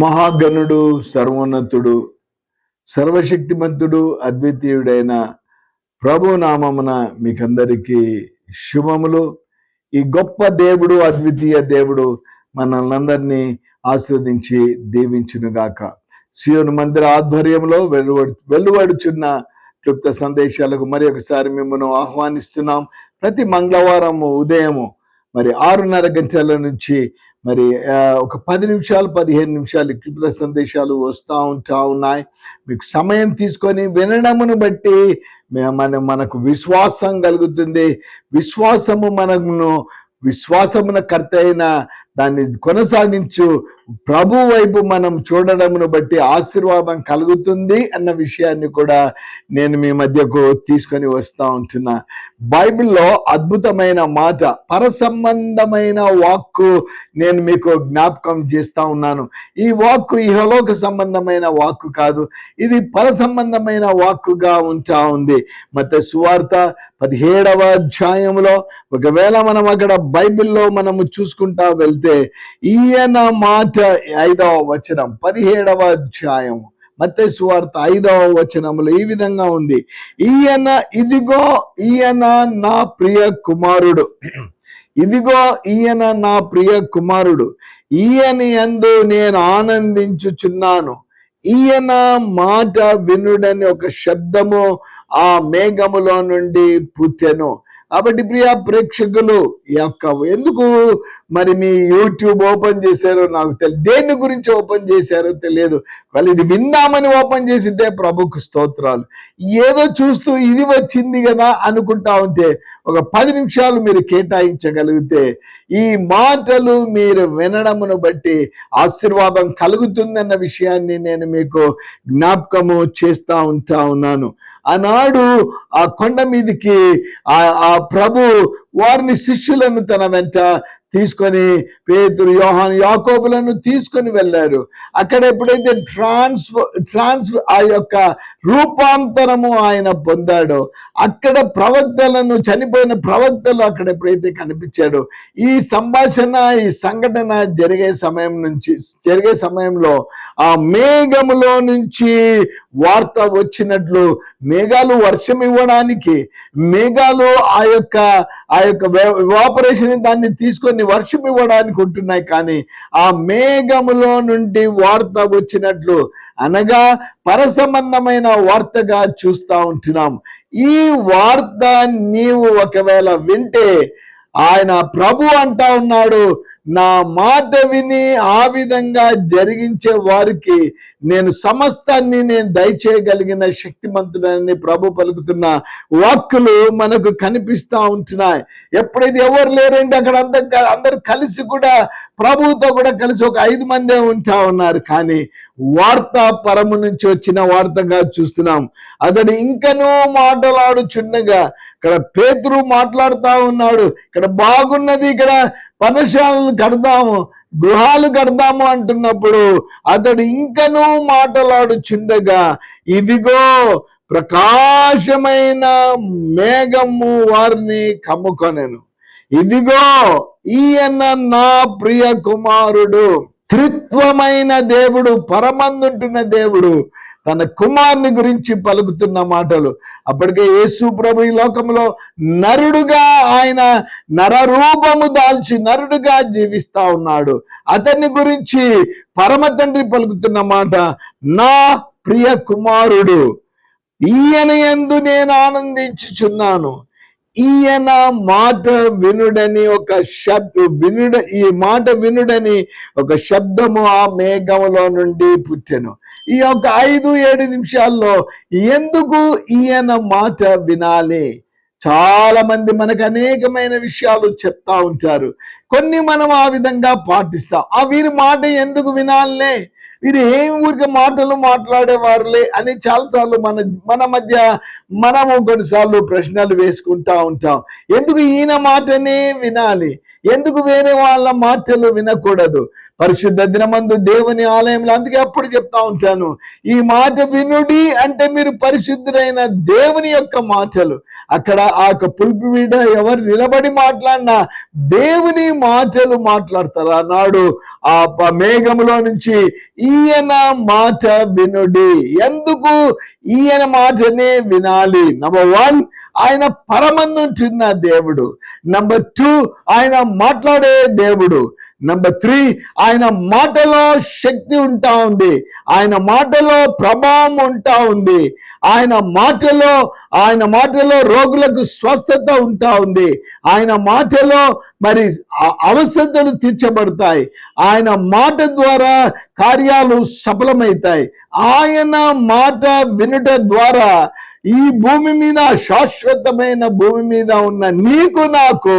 మహాగణుడు, సర్వోన్నతుడు, సర్వశక్తిమంతుడు, అద్వితీయుడైన ప్రభు నామమున మీకందరికీ శుభములు. ఈ గొప్ప దేవుడు, అద్వితీయ దేవుడు మనల్నందరినీ ఆస్వాదించి దీవించునుగాక. సియోను మందిర ఆధ్వర్యంలో వెలువడుచున్న క్లుప్త సందేశాలకు మరి ఒకసారి మిమ్మల్ని ఆహ్వానిస్తున్నాం. ప్రతి మంగళవారం ఉదయము 6:30 గంటల నుంచి ఒక 10 నిమిషాలు 15 నిమిషాలు క్లుప్త సందేశాలు వస్తూ ఉన్నాయి. మీకు సమయం తీసుకొని వినడమును బట్టి మనకు విశ్వాసం కలుగుతుంది. విశ్వాసమున కర్త అయిన దాన్ని కొనసాగించు ప్రభు వైపు మనం చూడడమును బట్టి ఆశీర్వాదం కలుగుతుంది అన్న విషయాన్ని కూడా నేను మీ మధ్యకు తీసుకొని వస్తూ ఉంటున్నా. బైబిల్లో అద్భుతమైన మాట, పరసంబంధమైన వాక్కు నేను మీకు జ్ఞాపకం చేస్తా ఉన్నాను. ఈ వాక్కు ఇహలోక సంబంధమైన వాక్కు కాదు, ఇది పరసంబంధమైన వాక్కుగా ఉంటా ఉంది. మత్తయి సువార్త 17వ అధ్యాయంలో ఒకవేళ మనం అక్కడ బైబిల్లో మనము చూసుకుంటా వెళ్తే ఈయన మాట 5వ వచనం 17వ అధ్యాయం మత్తయి సువార్త 5వ వచనములో ఈ విధంగా ఉంది. ఇదిగో ఈయన నా ప్రియ కుమారుడు, ఇదిగో ఈయన నా ప్రియ కుమారుడు, ఈయన యందు నేను ఆనందించుచున్నాను, ఈయన మాట వినుడని ఒక శబ్దము ఆ మేఘములో నుండి పుట్టెను. కాబట్టి ప్రియ ప్రేక్షకులు, ఎందుకు మీ యూట్యూబ్ ఓపెన్ చేశారో నాకు తెలియదు, దేని గురించి ఓపెన్ చేశారో తెలియదు. వాళ్ళు ఇది విందామని ఓపెన్ చేసింటే ప్రభుకు స్తోత్రాలు. ఏదో చూస్తూ ఇది వచ్చింది కదా అనుకుంటా ఉంటే ఒక 10 నిమిషాలు మీరు కేటాయించగలిగితే ఈ మాటలు మీరు వినడమును బట్టి ఆశీర్వాదం కలుగుతుందన్న విషయాన్ని నేను మీకు జ్ఞాపకము చేస్తా ఉన్నాను. ఆనాడు ఆ కొండ మీదికి ఆ ప్రభు వారిని శిష్యులను తన వెంట తీసుకొని పేతురు, యోహాను, యాకోబులను తీసుకొని వెళ్ళారు. అక్కడ ఎప్పుడైతే ఆ యొక్క రూపాంతరము ఆయన పొందాడో, అక్కడ ప్రవక్తలను, చనిపోయిన ప్రవక్తలు అక్కడ ఎప్పుడైతే కనిపించాడో, ఈ సంభాషణ, ఈ సంఘటన జరిగే సమయంలో ఆ మేఘములో నుంచి వార్త వచ్చినట్లు, మేఘాలు వర్షం ఇవ్వడానికి, మేఘాలు ఆ యొక్క ఎవాపరేషన్ దాన్ని తీసుకొని వర్షం ఇవ్వడానికి ఉంటున్నాయి. కానీ ఆ మేఘములో నుండి వార్త వచ్చినట్లు, అనగా పరసంబంధమైన వార్తగా చూస్తూ ఉంటున్నాం. ఈ వార్త నీవు ఒకవేళ వింటే, ఆయన ప్రభు అంటా ఉన్నాడు, నా మాట విని ఆ విధంగా జరిగించే వారికి నేను సమస్తాన్ని దయచేయగలిగిన శక్తిమంతుడని ప్రభు పలుకుతున్న వాక్కులు మనకు కనిపిస్తూ ఉంటున్నాయి. ఎప్పుడైతే ఎవరు లేరండి అక్కడ అందరు కలిసి కూడా ప్రభువుతో కూడా కలిసి ఒక 5 మందే ఉంటా ఉన్నారు. కానీ వార్త పరము నుంచి వచ్చిన వార్తగా చూస్తున్నాం. అతడు ఇంకనూ మాట్లాడుచుండగా ఇక్కడ పేతురు మాట్లాడుతూ ఉన్నాడు, ఇక్కడ బాగున్నది, ఇక్కడ పర్ణశాలలు కడదాము, గృహాలు కడదాము అంటున్నప్పుడు అతడు ఇంకనూ మాట్లాడుచుండగా ఇదిగో ప్రకాశమైన మేఘము వారిని కమ్ముకొనెను. ఇదిగో ఈయన నా ప్రియ కుమారుడు. త్రిత్వమైన దేవుడు, పరమందుంటున్న దేవుడు తన కుమారుని గురించి పలుకుతున్న మాటలు. అప్పటికే యేసు ప్రభు ఈ లోకంలో నరుడుగా, ఆయన నరరూపము దాల్చి నరుడుగా జీవిస్తా ఉన్నాడు. అతన్ని గురించి పరమ తండ్రి పలుకుతున్న మాట, నా ప్రియ కుమారుడు, ఈయన యందు నేను ఆనందించుచున్నాను, ఈయన మాట వినుడని ఈ మాట వినుడని ఒక శబ్దము ఆ మేఘములో నుండి పుట్టెను. ఈ యొక్క 5-7 నిమిషాల్లో ఎందుకు ఈయన మాట వినాలి? చాలా మంది మనకు అనేకమైన విషయాలు చెప్తా ఉంటారు, కొన్ని మనం ఆ విధంగా పాటిస్తాం. వీరి మాట ఎందుకు వినాలే, వీరు ఏం ఊరికే మాటలు మాట్లాడేవారులే అని చాలాసార్లు మన మధ్య మనము కొన్నిసార్లు ప్రశ్నలు వేసుకుంటా ఉంటాం. ఎందుకు ఈయన మాటనే వినాలి, ఎందుకు వేరే వాళ్ళ మాటలు వినకూడదు? పరిశుద్ధ దినమందు దేవుని ఆలయంలో. అందుకే అప్పుడు చెప్తా ఉంటాను, ఈ మాట వినుడి అంటే మీరు పరిశుద్ధుడైన దేవుని యొక్క మాటలు. అక్కడ ఆ యొక్క పులుపు మీద ఎవరు నిలబడి మాట్లాడినా దేవుని మాటలు మాట్లాడతారు. ఆనాడు ఆ మేఘములో నుంచి ఈయన మాట వినుడి. ఎందుకు ఈయన మాటనే వినాలి? నంబర్ 1, ఆయన పరమందుంటున్న దేవుడు. నంబర్ 2, ఆయన మాట్లాడే దేవుడు. నంబర్ 3, ఆయన మాటలో శక్తి ఉంటా ఉంది, ఆయన మాటలో ప్రభావం ఉంటా ఉంది, ఆయన మాటలో రోగులకు స్వస్థత ఉంటా ఉంది, ఆయన మాటలో మరి అవసరతలు తీర్చబడతాయి, ఆయన మాట ద్వారా కార్యాలు సఫలమవుతాయి. ఆయన మాట వినుట ద్వారా ఈ భూమి మీద, శాశ్వతమైన భూమి మీద ఉన్న నీకు నాకు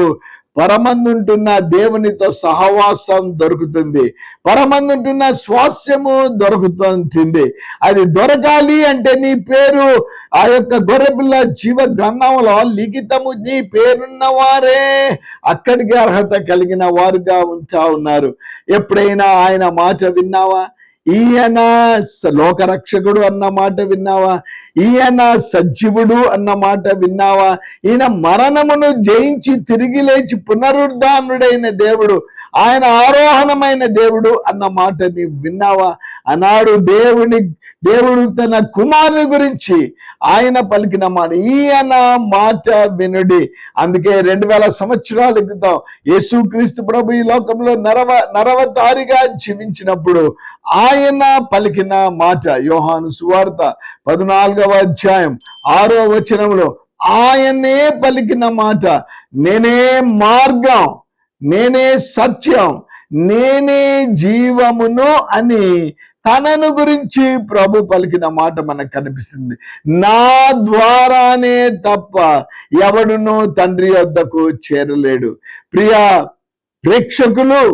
పరమందుంటున్న దేవునితో సహవాసం దొరుకుతుంది, పరమందుంటున్న స్వాస్యము దొరుకుతుంది. అది దొరకాలి అంటే నీ పేరు ఆ యొక్క గొర్రెపిల్ల జీవ గ్రంథంలో లిఖితము, నీ పేరున్న వారే అక్కడికి అర్హత కలిగిన వారుగా ఉంటా ఉన్నారు. ఎప్పుడైనా ఆయన మాట విన్నావా? ఈయన లోకరక్షకుడు అన్న మాట విన్నావా? ఈయన సజీవుడు అన్న మాట విన్నావా? ఈయన మరణమును జయించి తిరిగి లేచి పునరుద్ధానుడైన దేవుడు, ఆయన ఆరోహణమైన దేవుడు అన్న మాట నీవు విన్నావా? అన్నాడు దేవుడు తన కుమారుని గురించి ఆయన పలికిన మాట, ఈయన మాట వినుడి. అందుకే 2000 సంవత్సరాల క్రితం యేసుక్రీస్తు ప్రభు ఈ లోకంలో నరవతారిగా జీవించినప్పుడు ఆయన పలికిన మాట, యోహాను సువార్త 14వ అధ్యాయం 6వ వచనంలో ఆయనే పలికిన మాట, నేనే మార్గం, నేనే సత్యం, నేనే జీవమును అని తనను గురించి ప్రభు పలికిన మాట మనకు కనిపిస్తుంది. నా ద్వారానే తప్ప ఎవడునూ తండ్రి వద్దకు చేరలేడు. ప్రియా ప్రేక్షకులు,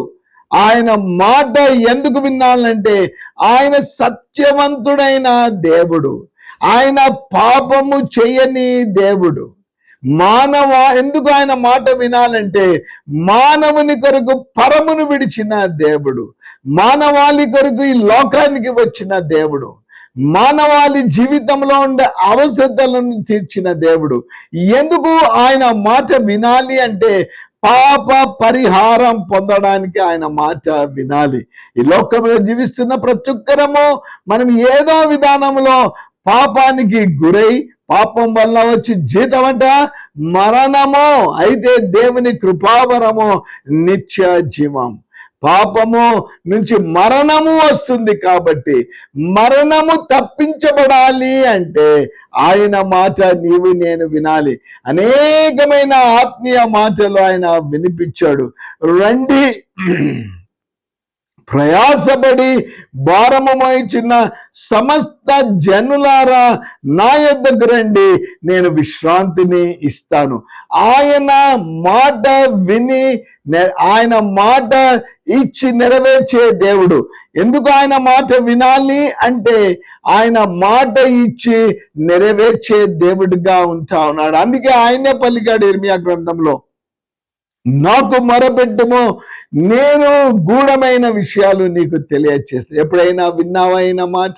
ఆయన మాట ఎందుకు వినాలంటే ఆయన సత్యవంతుడైన దేవుడు, ఆయన పాపము చేయని దేవుడు. ఎందుకు ఆయన మాట వినాలంటే మానవుని కొరకు పరమును విడిచిన దేవుడు, మానవాళి కొరకు ఈ లోకానికి వచ్చిన దేవుడు, మానవాళి జీవితంలో ఉండే అవసరతలను తీర్చిన దేవుడు. ఎందుకు ఆయన మాట వినాలి అంటే పాప పరిహారం పొందడానికి ఆయన మాట వినాలి. ఈ లోకంలో జీవిస్తున్న ప్రతి ఒక్కరము మనం ఏదో విధానంలో పాపానికి గురై, పాపం వల్ల వచ్చి జీతం అంట మరణము, అయితే దేవుని కృపావరము నిత్య జీవం. పాపము నుంచి మరణము వస్తుంది కాబట్టి మరణము తప్పించబడాలి అంటే ఆయన మాట నీవు నేను వినాలి. అనేకమైన ఆత్మీయ మాటలు ఆయన వినిపించాడు. రండి ప్రయాసపడి భారము మోయుచున్న సమస్త జనులారా నా యొద్దకు రండి, నేను విశ్రాంతిని ఇస్తాను. ఆయన మాట విని, ఆయన మాట ఇచ్చి నెరవేర్చే దేవుడు. ఎందుకు ఆయన మాట వినాలి అంటే ఆయన మాట ఇచ్చి నెరవేర్చే దేవుడిగా ఉంటా ఉన్నాడు. అందుకే ఆయనే పలికాడు ఇర్మియా గ్రంథంలో, నాకు మొరపెట్టుము, నేను గూఢమైన విషయాలు నీకు తెలియచేస్తా. ఎప్పుడైనా విన్నావా ఈయన మాట?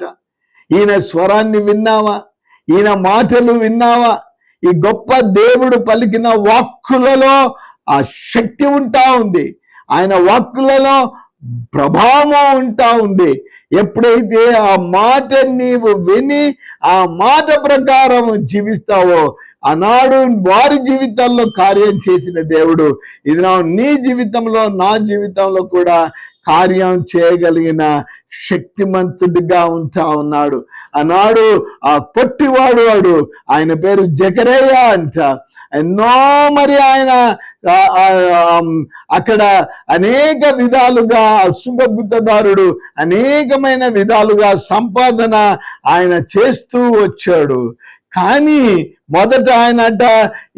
ఈయన స్వరాన్ని విన్నావా? ఈయన మాటలు విన్నావా? ఈ గొప్ప దేవుడు పలికిన వాక్కులలో ఆ శక్తి ఉంటా ఉంది, ఆయన వాక్కులలో ప్రభావం ఉంటా ఉంది. ఎప్పుడైతే ఆ మాట నీవు విని ఆ మాట ప్రకారం జీవిస్తావో ఆనాడు వారి జీవితాల్లో కార్యం చేసిన దేవుడు ఇది నీ జీవితంలో, నా జీవితంలో కూడా కార్యం చేయగలిగిన శక్తిమంతుడిగా ఉంటా ఉన్నాడు. ఆనాడు ఆ పొట్టివాడు ఆయన పేరు జకరయ్య అంట. ఎన్నో మరి ఆయన అక్కడ అనేక విధాలుగా శుభబుద్ధదారుడు, అనేకమైన విధాలుగా సంపాదన ఆయన చేస్తూ వచ్చాడు. కానీ మొదట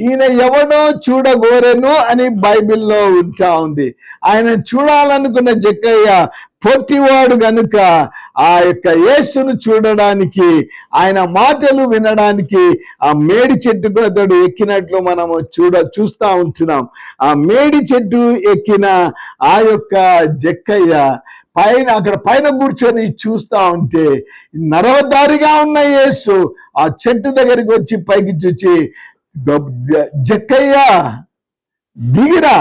ఈయన ఎవడో చూడగోరెను అని బైబిల్లో ఉంటా ఉంది. ఆయన చూడాలనుకున్న జక్కయ్య పొట్టివాడు గనుక ఆ యొక్క యేసును చూడడానికి, ఆయన మాటలు వినడానికి ఆ మేడి చెట్టుకు అతడు ఎక్కినట్లు మనము చూస్తా ఉంటున్నాం. ఆ మేడి చెట్టు ఎక్కిన ఆ యొక్క జక్కయ్య అక్కడ పైన కూర్చొని చూస్తా ఉంటే నరవదారిగా ఉన్న యేసు ఆ చెట్టు దగ్గరికి వచ్చి పైకి చూచి, జక్కయ్య దిగిరా,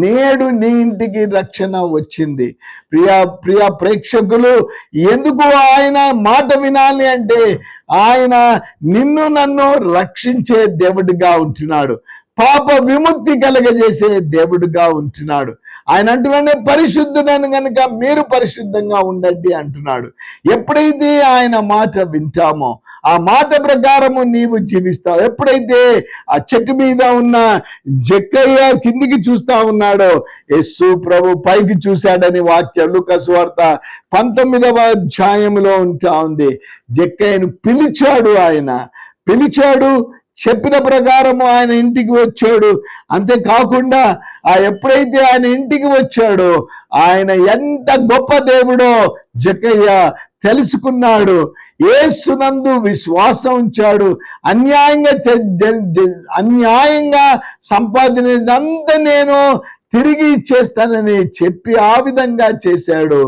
నేడు నీ ఇంటికి రక్షణ వచ్చింది. ప్రియా ప్రేక్షకులు, ఎందుకు ఆయన మాట వినాలి అంటే ఆయన నిన్ను నన్ను రక్షించే దేవుడిగా ఉంటున్నాడు, పాప విముక్తి కలగజేసే దేవుడుగా ఉంటున్నాడు. ఆయన అంటున్నాడే పరిశుద్ధుడని కనుక మీరు పరిశుద్ధంగా ఉండండి అంటున్నాడు. ఎప్పుడైతే ఆయన మాట వింటామో ఆ మాట ప్రకారము నీవు జీవిస్తావు. ఎప్పుడైతే ఆ చెట్టు మీద ఉన్న జక్కయ్య కిందికి చూస్తా ఉన్నాడో యేసు ప్రభు పైకి చూశాడని వాక్యం లూకా సువార్త 19వ అధ్యాయంలో ఉంటా ఉంది. జక్కయ్యను పిలిచాడు, ఆయన పిలిచాడు, చెప్పిన ప్రకారము ఆయన ఇంటికి వచ్చాడు. అంతేకాకుండా ఎప్పుడైతే ఆయన ఇంటికి వచ్చాడో ఆయన ఎంత గొప్ప దేవుడో జక్కయ్య తెలుసుకున్నాడు. యేసునందు విశ్వాసం ఉంచాడు. అన్యాయంగా సంపాదించినంత నేను తిరిగి ఇచ్చేస్తానని చెప్పి ఆ విధంగా చేశాడు.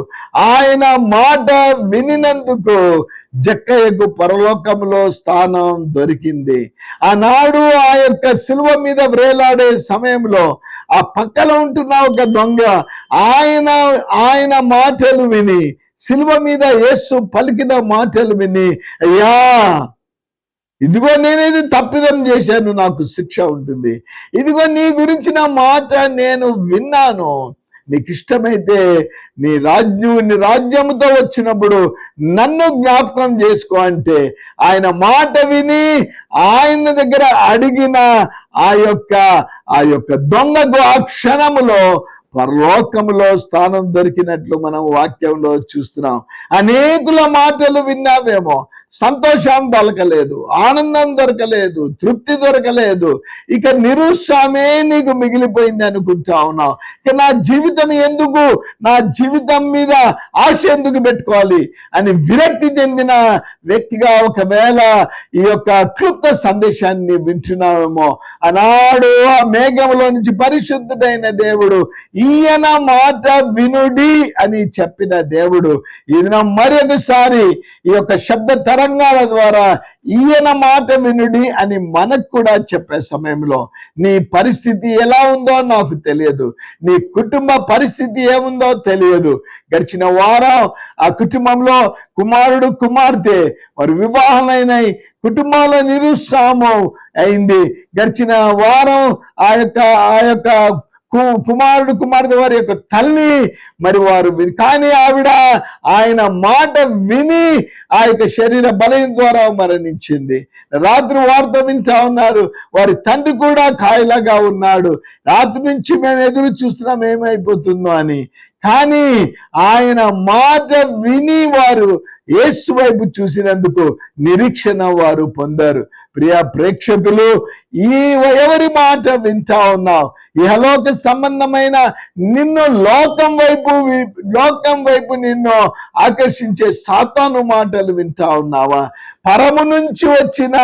ఆయన మాట వినినందుకు జక్కయ్యకు పరలోకంలో స్థానం దొరికింది. ఆనాడు ఆ యొక్క సిలువ మీద వ్రేలాడే సమయంలో ఆ పక్కన ఉంటున్న ఒక దొంగ ఆయన మాటలు విని, సిలువ మీద యేసు పలికిన మాటలు విని, అయ్యా ఇదిగో నేనేది తప్పిదం చేశాను, నాకు శిక్ష ఉంటుంది, ఇదిగో నీ గురించిన మాట నేను విన్నాను, నీకు ఇష్టమైతే నీ రాజ్యముతో వచ్చినప్పుడు నన్ను జ్ఞాపకం చేసుకో అంటే ఆయన మాట విని ఆయన దగ్గర అడిగిన ఆ యొక్క దొంగకు ఆ క్షణములో పరలోకములో స్థానం దొరికినట్లు మనం వాక్యంలో చూస్తున్నాం. అనేకుల మాటలు విన్నావేమో, సంతోషం దొరకలేదు, ఆనందం దొరకలేదు, తృప్తి దొరకలేదు, ఇక నిరుత్సాహమే నీకు మిగిలిపోయింది అనుకుంటా ఉన్నావు. ఇక నా జీవితం ఎందుకు, నా జీవితం మీద ఆశ ఎందుకు పెట్టుకోవాలి అని విరక్తి చెందిన వ్యక్తిగా ఒకవేళ ఈ యొక్క క్లుప్త సందేశాన్ని వింటున్నావేమో, ఆనాడు ఆ మేఘంలో నుంచి పరిశుద్ధుడైన దేవుడు ఈయన మాట వినుడి అని చెప్పిన దేవుడు ఈయన మరొకసారి ఈ యొక్క శబ్ద తరంగాల ద్వారా ఈయన మాట వినుడి అని మనకు కూడా చెప్పే సమయంలో నీ పరిస్థితి ఎలా ఉందో నాకు తెలియదు, నీ కుటుంబ పరిస్థితి ఏముందో తెలియదు. గడిచిన వారం ఆ కుటుంబంలో కుమారుడు కుమార్తె వారు వివాహమైనాయి, కుటుంబాల నిరుత్సాహం అయింది. గడిచిన వారం ఆ యొక్క కుమారుడు కుమార్తె వారి యొక్క తల్లి మరి వారు కానీ ఆవిడ ఆయన మాట విని ఆ యొక్క శరీర బలహీనత ద్వారా మరణించింది. రాత్రి వార్త వింటా ఉన్నారు, వారి తండ్రి కూడా కాయలాగా ఉన్నాడు. రాత్రి నుంచి మేము ఎదురు చూస్తున్నాం ఏమైపోతుందో అని. కానీ ఆయన మాట విని వారు యేసు వైపు చూసినందుకు నిరీక్షణ వారు పొందారు. ప్రియా ప్రేక్షకులు, ఎవరి మాట వింటా ఉన్నావు? ఇహలోక సంబంధమైన నిన్ను లోకం వైపు నిన్ను ఆకర్షించే సాతాను మాటలు వింటా ఉన్నావా? పరము నుంచి వచ్చిన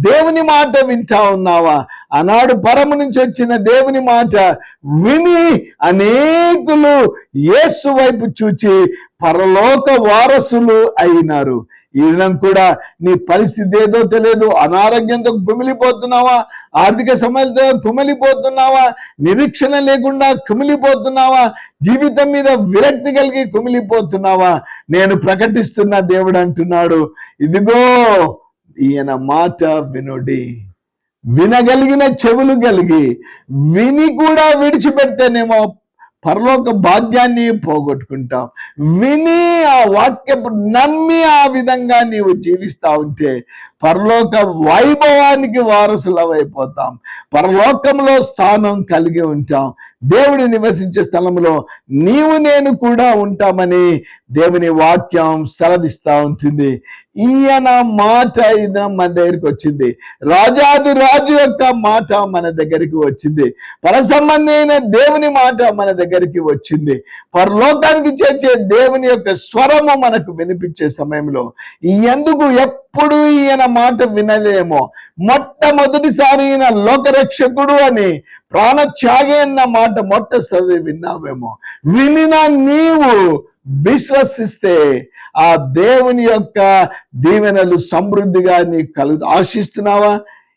దేవుని మాట వింటా ఉన్నావా? ఆనాడు పరము నుంచి వచ్చిన దేవుని మాట విని అనేకులు యేసు వైపు చూచి పరలోక వారసులు అయినారు. ఈ దినం కూడా నీ పరిస్థితి ఏదో తెలియదు, అనారోగ్యంతో కుమిలిపోతున్నావా, ఆర్థిక సమస్యతో కుమిలిపోతున్నావా, నిరీక్షణ లేకుండా కుమిలిపోతున్నావా, జీవితం మీద విరక్తి కలిగి కుమిలిపోతున్నావా? నేను ప్రకటిస్తున్న దేవుడు అంటున్నాడు, ఇదిగో ఈయన మాట వినుడి. వినగలిగిన చెవులు కలిగి విని కూడా విడిచిపెడితేనేమో పరలోక భాగ్యాన్ని పోగొట్టుకుంటాం. విని ఆ వాక్యపు నమ్మి ఆ విధంగా నీవు జీవిస్తా ఉంటే పరలోక వైభవానికి వారసులమైపోతాం, పరలోకంలో స్థానం కలిగి ఉంటాం. దేవుడు నివసించే స్థలంలో నీవు నేను కూడా ఉంటామని దేవుని వాక్యం సెలవిస్తా ఉంటుంది. ఈయన మాట ఇది మన దగ్గరికి వచ్చింది. రాజాది రాజు యొక్క మాట మన దగ్గరికి వచ్చింది. పరసంబంధమైన దేవుని మాట మన దగ్గరికి వచ్చింది. పరలోకానికి చేర్చే దేవుని యొక్క స్వరము మనకు వినిపించే సమయంలో ఎందుకు ఎప్పుడు ఈయన మాట వినలేమో? మొట్టమొదటిసారి ఈయన లోకరక్షకుడు అని ప్రాణత్యాగి అన్న మాట మొట్టసారి విన్నావేమో. వినిన నీవు విశ్వసిస్తే ఆ దేవుని యొక్క దీవెనలు సమృద్ధిగా నీకు ఆశిస్తున్నావా?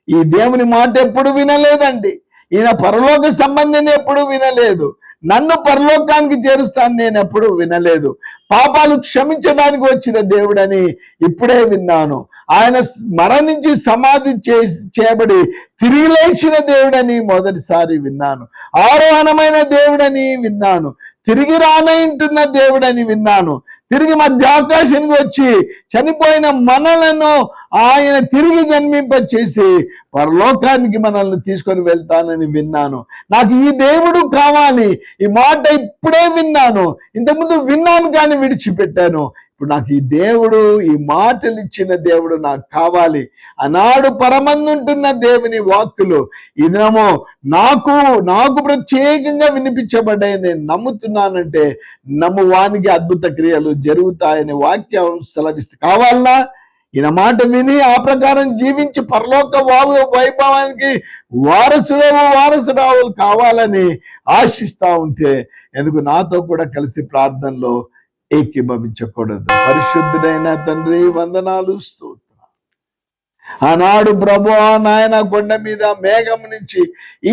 ఈ దేవుని మాట ఎప్పుడు వినలేదండి. ఈయన పరలోక సంబంధిని ఎప్పుడు వినలేదు. నన్ను పరలోకానికి చేరుస్తాను నేను ఎప్పుడు వినలేదు. పాపాలు క్షమించడానికి వచ్చిన దేవుడని ఇప్పుడే విన్నాను. ఆయన మరణించి సమాధి చేయబడి తిరిగి లేచిన దేవుడని మొదటిసారి విన్నాను. ఆరోహణమైన దేవుడని విన్నాను. తిరిగి రానంటున్న దేవుడని విన్నాను. తిరిగి మధ్య ఆకాశానికి వచ్చి చనిపోయిన మనలను ఆయన తిరిగి జన్మింపచేసి పరలోకానికి మనల్ని తీసుకొని వెళ్తానని విన్నాను. నాకు ఈ దేవుడు కావాలి. ఈ మాట ఇప్పుడే విన్నాను. ఇంతకుముందు విన్నాను కానీ విడిచిపెట్టాను. ఇప్పుడు నాకు ఈ దేవుడు, ఈ మాటలు ఇచ్చిన దేవుడు నాకు కావాలి. ఆనాడు పరమందుంటున్న దేవుని వాక్కులు ఈ దినము నాకు ప్రత్యేకంగా వినిపించబడ్డాయి. నేను నమ్ముతున్నానంటే నమ్మువానికి అద్భుత క్రియలు జరుగుతాయని వాక్యం సెలవిస్తే కావాలన్నా ఈయన మాట విని ఆ ప్రకారం జీవించి పరలోక వైభవానికి వారసురావులు కావాలని ఆశిస్తా ఉంటే ఎందుకు నాతో కూడా కలిసి ప్రార్థనలో ఏకీభవించకూడదు? పరిశుద్ధుడైన తండ్రి వందనాలు, స్తోత్రం. ఆనాడు ప్రభువా నాయన కొండ మీద మేఘం నుంచి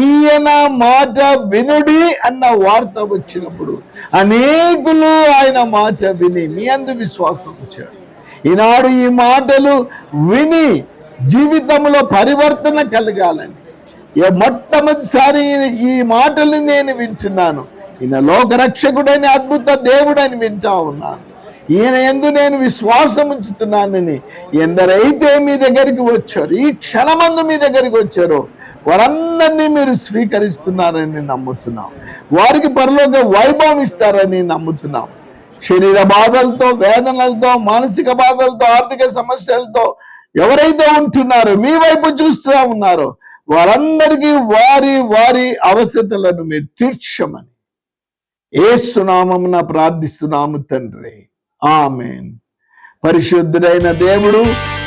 ఈయన మాట వినుడి అన్న వార్త వచ్చినప్పుడు అనేకులు ఆయన మాట విని మీ అందు విశ్వాసం ఉంచారు. ఈనాడు ఈ మాటలు విని జీవితంలో పరివర్తన కలగాలని మొట్టమొదటిసారి ఈ మాటలు నేను వింటున్నాను. ఈయన లోకరక్షకుడైన అద్భుత దేవుడని వింటా ఉన్నాను. ఈయన యందు నేను విశ్వాసం ఉంచుతున్నానని ఎందరైతే మీ దగ్గరికి వచ్చారు, ఈ క్షణమందు మీ దగ్గరికి వచ్చారో వారందరినీ మీరు స్వీకరిస్తున్నారని నమ్ముతున్నాం. వారికి పరలోక వైభవం ఇస్తారని నమ్ముతున్నాం. శరీర బాధలతో, వేదనలతో, మానసిక బాధలతో, ఆర్థిక సమస్యలతో ఎవరైతే ఉంటున్నారో మీ వైపు చూస్తూ ఉన్నారో వారందరికీ వారి వారి అవస్థలను మీరు తీర్చమని యేసు నామమున ప్రార్థిస్తున్నాము తండ్రి, ఆమేన్. పరిశుద్ధుడైన దేవుడు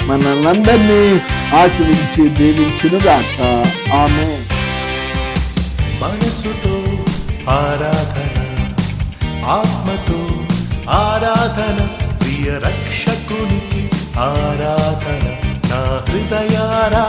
మనల్నందరినీ ఆశీర్వదించి దీవించునుగాక, ఆమేన్. మనసుతో ఆరాధన, ఆత్మతో ఆరాధన, ప్రియ రక్షకునికి ఆరాధన, నా హృదయారా